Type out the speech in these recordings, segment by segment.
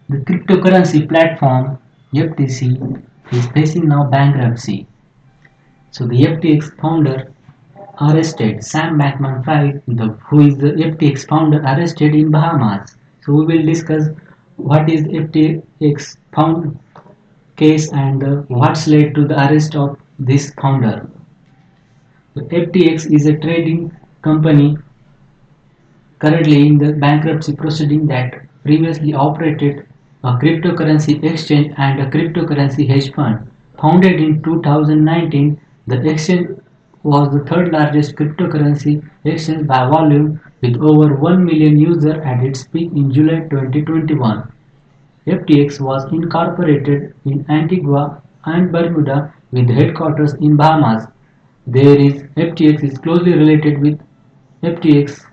The cryptocurrency platform FTC is facing now bankruptcy. So the FTX founder arrested. Sam Bankman-Fried, who is the FTX founder, arrested in Bahamas. So we will discuss what is FTX found case and what's led to the arrest of this founder. So FTX is a trading company currently in the bankruptcy proceeding that previously operated a cryptocurrency exchange and a cryptocurrency hedge fund. Founded in 2019, the exchange was the third largest cryptocurrency exchange by volume with over 1 million users at its peak in July 2021. FTX was incorporated in Antigua and Bermuda with headquarters in Bahamas. FTX is closely related with FTX,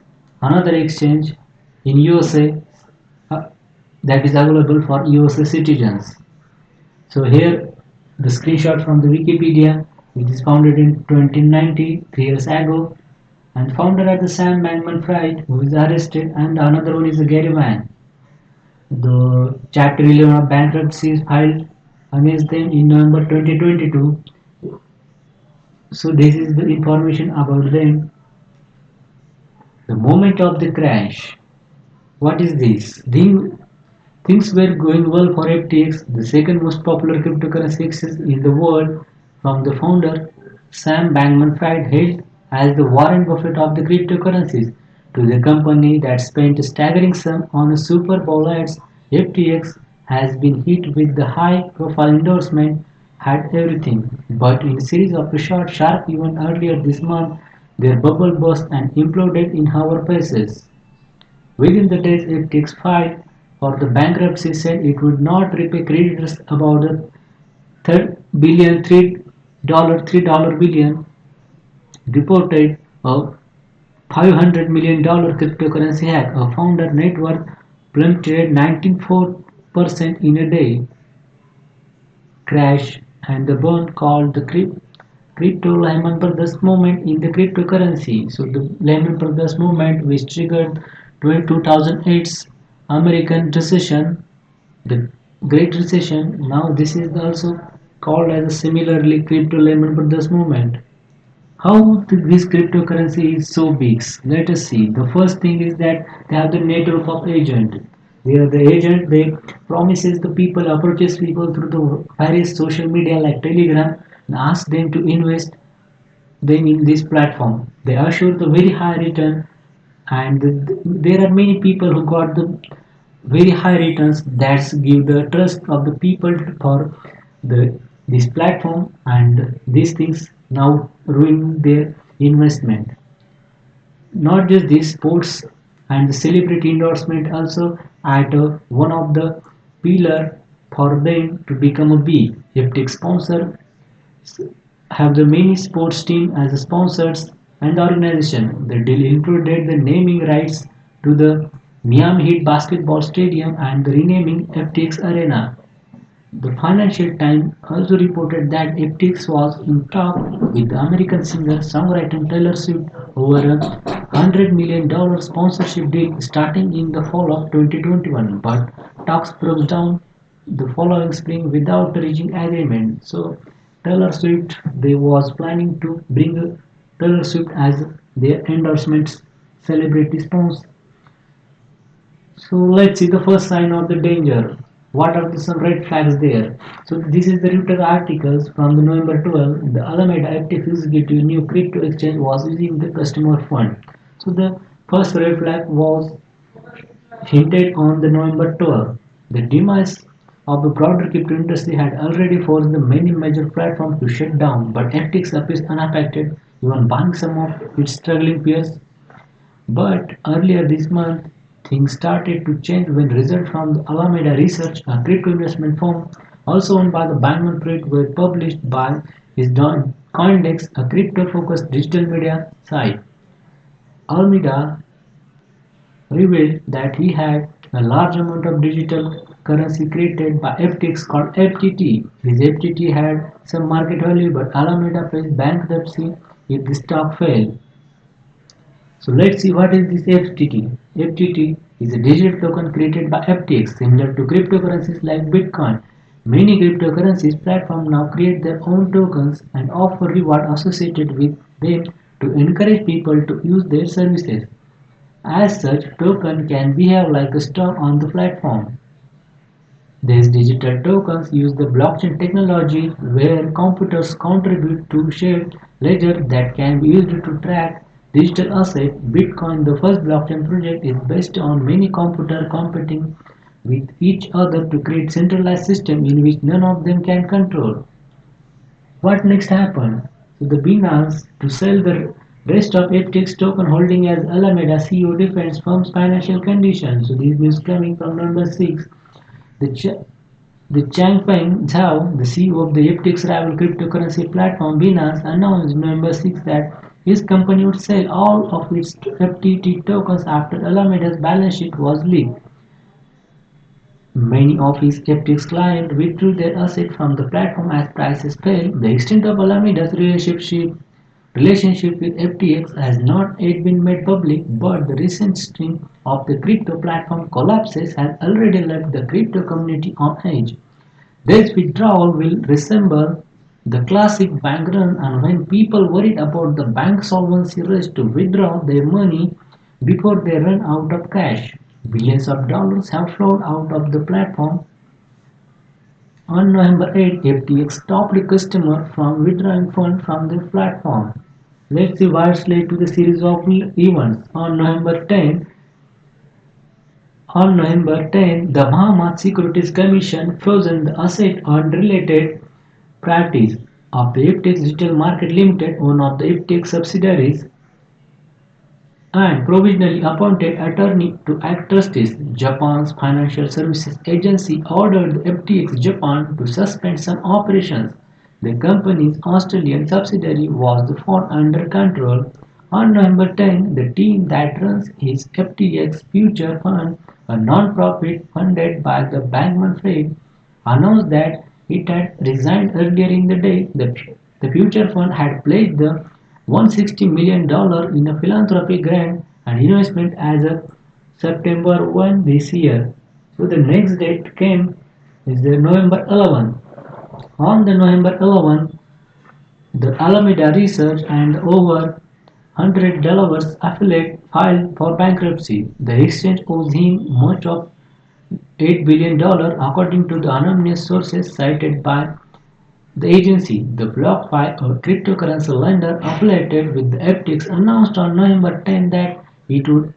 another exchange in USA uh, that is available for USA citizens. So here the screenshot from the Wikipedia, which is founded in 2090, 3 years ago, and founder are the Sam Bankman-Fried, who is arrested, and another one is the Gary Van. The Chapter 11 of bankruptcy is filed against them in November 2022. So this is the information about them. The moment of the crash. What is this? Things were going well for FTX, the second most popular cryptocurrency exchange in the world, from the founder Sam Bankman-Fried, hailed as the Warren Buffett of the cryptocurrencies, to the company that spent a staggering sum on a Super Bowl ads. FTX has been hit with the high-profile endorsement, had everything, but in a series of short, sharp events earlier this month, their bubble burst and imploded in our faces. Within the days it takes filed for the bankruptcy said it would not repay creditors about the third billion $3 billion reported a $500 million cryptocurrency hack. A founder net worth plummeted 94% in a day crash and the burn called the crypto Lehman Brothers movement in the cryptocurrency. So the Lehman Brothers movement which triggered 2008's American recession, the Great Recession. Now this is also called as a similarly crypto Lehman Brothers movement. How this cryptocurrency is so big? Let us see. The first thing is that they have the network of agent. They are the agent. They promises the people, approaches people through the various social media like Telegram, and ask them to invest them in this platform. They assure the very high return, and there are many people who got the very high returns that give the trust of the people for the this platform, and these things now ruin their investment. Not just this, sports and the celebrity endorsement also at one of the pillar for them to become a big. FTX sponsor have the many sports team as sponsors and the organization. The deal included the naming rights to the Miami Heat basketball stadium and the renaming FTX Arena. The Financial Times also reported that FTX was in talks with the American singer-songwriter Taylor Swift over a $100 million sponsorship deal starting in the fall of 2021, but talks broke down the following spring without reaching agreement. So Taylor Swift, they was planning to bring Taylor Swift as their endorsement celebrity sponsor. So let's see the first sign of the danger. What are some red flags there? So this is the Reuters articles from the November 12. The Alameda Active Executive new crypto exchange was using the customer fund. So the first red flag was hinted on the November 12. The demise of the broader crypto industry had already forced the many major platforms to shut down, but FTX appears unaffected, even buying some of its struggling peers. But earlier this month, things started to change when results from the Alameda Research, a crypto investment firm also owned by the Bankman-Fried, were published by his Coindex, a crypto-focused digital media site. Alameda revealed that he had a large amount of digital currency created by FTX called FTT. His FTT had some market value, but Alameda faced bankruptcy if the stock failed. So let's see what is this FTT. FTT is a digital token created by FTX, similar to cryptocurrencies like Bitcoin. Many cryptocurrencies platforms now create their own tokens and offer reward associated with them to encourage people to use their services. As such, token can behave like a stock on the platform. These digital tokens use the blockchain technology where computers contribute to shared ledger that can be used to track digital assets. Bitcoin, the first blockchain project, is based on many computers competing with each other to create centralized system in which none of them can control. What next happened? So the Binance to sell the rest of FTX token holding as Alameda CEO defends firm's financial condition. So this news coming from number 6. The the Changpeng Zhao, the CEO of the FTX rival cryptocurrency platform Binance, announced November 6 that his company would sell all of its FTT tokens after Alameda's balance sheet was leaked. Many of his FTX clients withdrew their assets from the platform as prices fell. The extent of Alameda's relationship with FTX has not yet been made public, but the recent string of the crypto platform collapses has already left the crypto community on edge. This withdrawal will resemble the classic bank run, and when people worried about the bank solvency risk to withdraw their money before they run out of cash. Billions of dollars have flowed out of the platform. On November 8, FTX stopped customers from withdrawing funds from the platform. Let's see what led to the series of events. On November 10, the Bahamas Securities Commission frozen the asset and related practice of the FTX Digital Market Limited, one of the FTX subsidiaries, and provisionally appointed attorney to act trustees. Japan's Financial Services Agency ordered the FTX Japan to suspend some operations. The company's Australian subsidiary was found under control. On November 10, the team that runs his FTX Future Fund, a non-profit funded by the Bankman-Fried, announced that it had resigned earlier in the day. The Future Fund had pledged the $160 million in a philanthropic grant and investment as of September 1 this year. So the next date came is the November 11. On the November 11, the Alameda Research and over 100 Delaware's affiliate filed for bankruptcy. The exchange owes him much of $8 billion according to the anonymous sources cited by the agency. The BlockFi, a cryptocurrency lender affiliated with the FTX, announced on November 10 that it would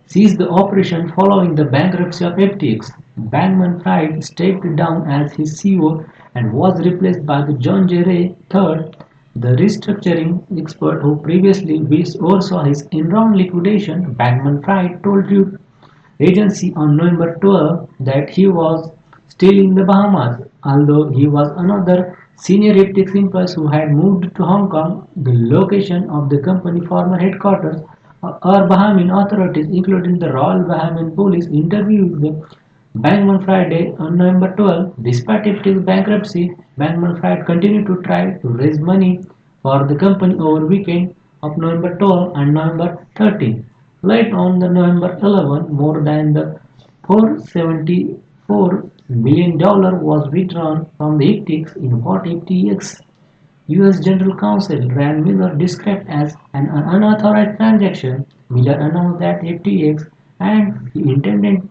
cease the operation following the bankruptcy of FTX. Bankman-Fried stepped down as his CEO and was replaced by the John J. Ray III, the restructuring expert who previously oversaw his Enron liquidation. Bankman-Fried told Reuters agency on November 12 that he was still in the Bahamas, although he was another senior FTX employee who had moved to Hong Kong, the location of the company's former headquarters. Our Bahamian authorities, including the Royal Bahamian Police, interviewed the Bankman Friday on November 12. Despite FTX bankruptcy, Bankman Fried continued to try to raise money for the company over weekend of November 12 and November 13. Late on the November 11, more than the $474 million was withdrawn from the FTX in what FTX U.S. General Counsel Rand Miller described as an unauthorized transaction. Miller announced that FTX and he intended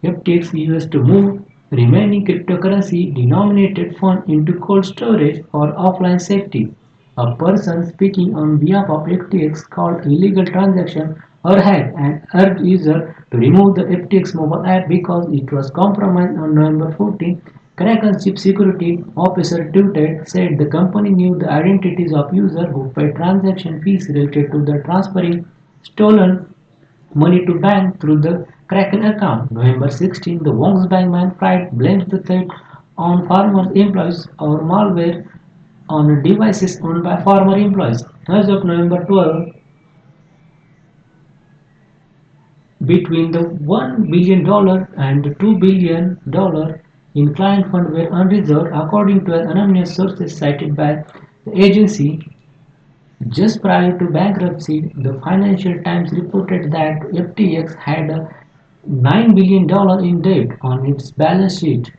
FTX US to move remaining cryptocurrency denominated funds into cold storage for offline safety. A person speaking on behalf of FTX called illegal transaction or hack and urged users to remove the FTX mobile app because it was compromised on November 14. Kraken's chief security officer tweeted said the company knew the identities of users who paid transaction fees related to the transferring stolen money to bank through the Kraken account. November 16, the Bank-Man-Fried blames the theft on former employees or malware on devices owned by former employees. As of November 12, between the $1 billion and $2 billion in client funds were unreserved, according to anonymous sources cited by the agency. Just prior to bankruptcy, the Financial Times reported that FTX had $9 billion in debt on its balance sheet,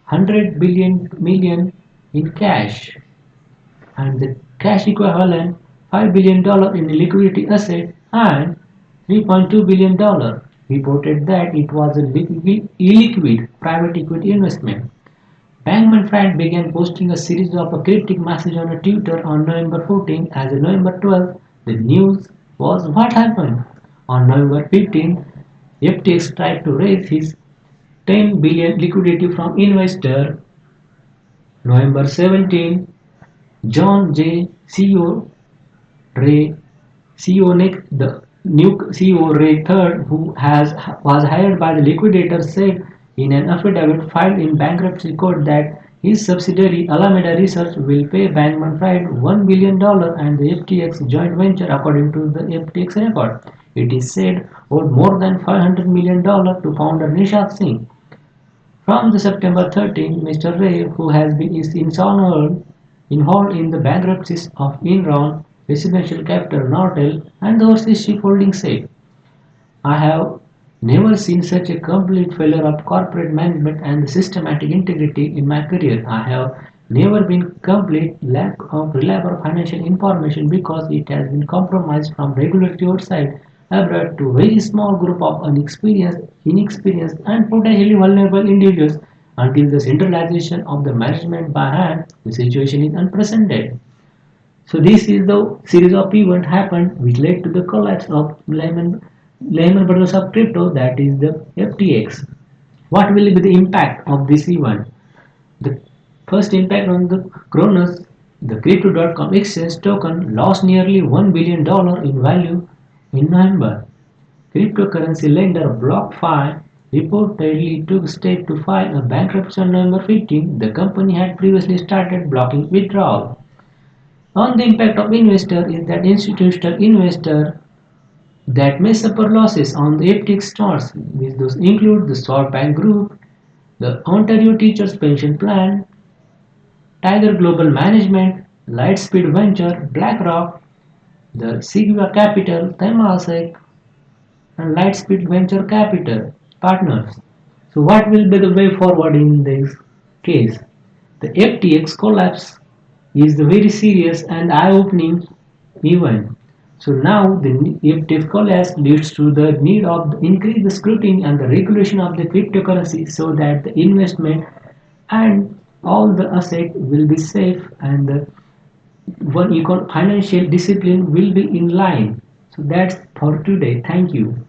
100 billion million in cash, and the cash equivalent $5 billion in liquidity asset and $3.2 billion reported that it was a illiquid private equity investment. Bankman-Fried began posting a series of cryptic messages on Twitter on November 14. As of November 12, the news was what happened. On November 15, FTX tried to raise his 10 billion liquidity from investor. November 17, John J. CEO Ray CEO Nick, the new CEO Ray III, who was hired by the liquidator, said in an affidavit filed in bankruptcy court that his subsidiary Alameda Research will pay Bankman-Fried $1 billion and the FTX joint venture, according to the FTX record. It is said owed more than $500 million to founder Nishad Singh. From the September 13, Mr. Ray, who has been involved in the bankruptcies of Enron, Residential Capital, Nortel, and the overseas shipholding, said, I have never seen such a complete failure of corporate management and systematic integrity in my career. I have never been complete lack of reliable financial information because it has been compromised from regulatory oversight abroad to a very small group of inexperienced and potentially vulnerable individuals until the centralization of the management by hand. The situation is unprecedented. So this is the series of events happened which led to the collapse of Lehman Brothers of crypto, that is the FTX. What will be the impact of this event? The first impact on the Kronos, the crypto.com exchange token lost nearly $1 billion in value in November. Cryptocurrency lender BlockFi reportedly took steps to file a bankruptcy on November 15. The company had previously started blocking withdrawal. On the impact of investor is that institutional investor that may suffer losses on the FTX stocks, which those include the SoftBank Group, the Ontario Teachers Pension Plan, Tiger Global Management, Lightspeed Venture, BlackRock, the Sigma Capital, Temasek, and Lightspeed Venture Capital partners. So, what will be the way forward in this case? The FTX collapse is the very serious and eye-opening event. So now the FTX collapse leads to the need of increase the scrutiny and the regulation of the cryptocurrency so that the investment and all the asset will be safe and the financial discipline will be in line. So that's for today. Thank you.